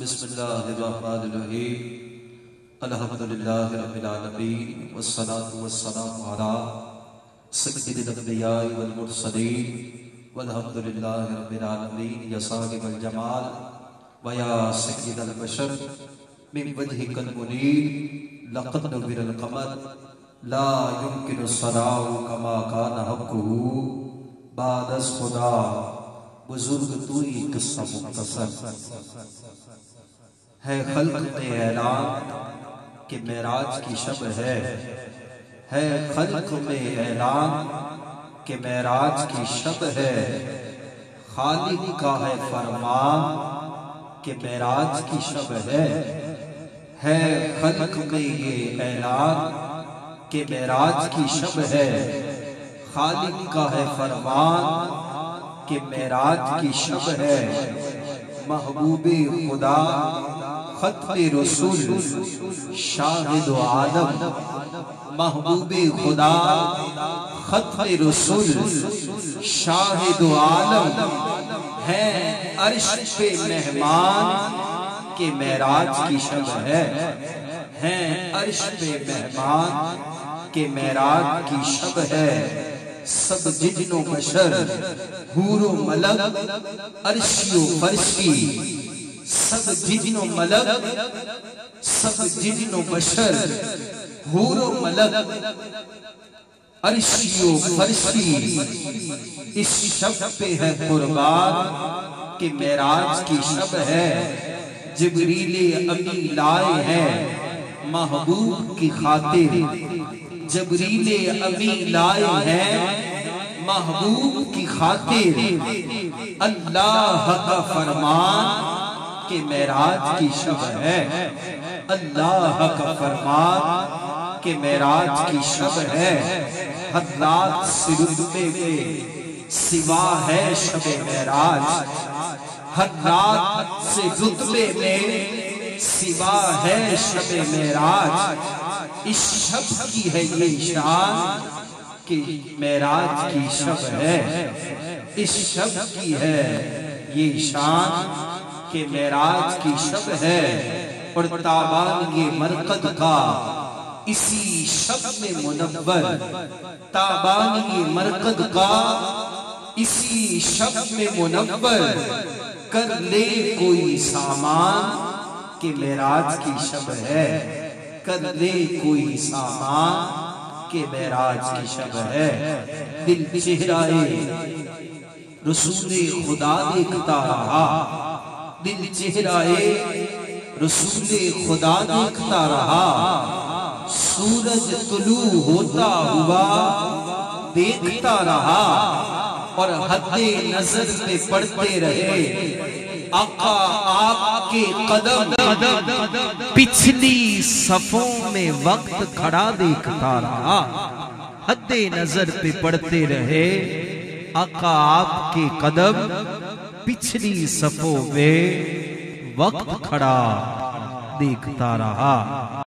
بسم اللہ الرحمن الرحیم الحمدللہ رب العالمین والصلاة والسلام علی سید الانبیاء والمرسلین والحمدللہ رب العالمین یا صاحب الجمال ویا سید البشر من وجہک المنیر لقد نور القمر لا يمکن الصراع کما کان حقہ بعد از خدا بزرگ توئی قصہ مختصر ہے خلق میں اعلان کہ معراج کی شب ہے خلق میں اعلان کہ معراج کی شب ہے خالق کا ہے فرمان کہ معراج کی شب ہے خلق میں یہ اعلان کہ معراج کی شب ہے خالق کا ہے فرمان کہ معراج کی شب ہے محبوب خدا ختم رسول شاہد عالم محبوب خدا ختم رسول شاہد عالم ہے عرش پہ مہمان کہ معراج کی شب ہے عرش پہ مہمان کہ معراج کی شب ہے سب جن و بشر حور و ملک عرشی و فرشی سب جن و ملک سب جن و بشر حور و ملک عرشی و فرشی اس شب پہ ہے قربان کہ معراج کی شب ہے جبریل امی لائے ہیں محبوب کی خاطر جبریل امی لائے ہیں محبوب کی خاطر اللہ کا فرمان کہ معراج کی شب ہے اللہ کا فرمان کہ معراج کی شب ہے حضرات سے رتبے میں سوا ہے شب معراج حضرات سے رتبے میں سوا ہے شب معراج اس شب کی ہے یہ شان کہ معراج کی شب ہے اس شب کی ہے یہ شان کہ معراج کی شب ہے اور تابان یہ مرقد کا اسی شب میں منور تابان یہ مرقد کا اسی شب میں منور کر لے کوئی سامان کہ معراج کی شب ہے کر لے کوئی سامان کہ معراج کی شب ہے دل چہرائے رسول خدا دیکھتا رہا دل چہرائے رسول خدا دیکھتا رہا سورج طلوع ہوتا ہوا دیکھتا رہا اور حد نظر پہ پڑھتے رہے آقا آپ کے قدم پچھلی صفوں میں وقت کھڑا دیکھتا رہا حد نظر پہ پڑھتے رہے آقا آپ کے قدم پچھلی صفوں میں وقت کھڑا دیکھتا رہا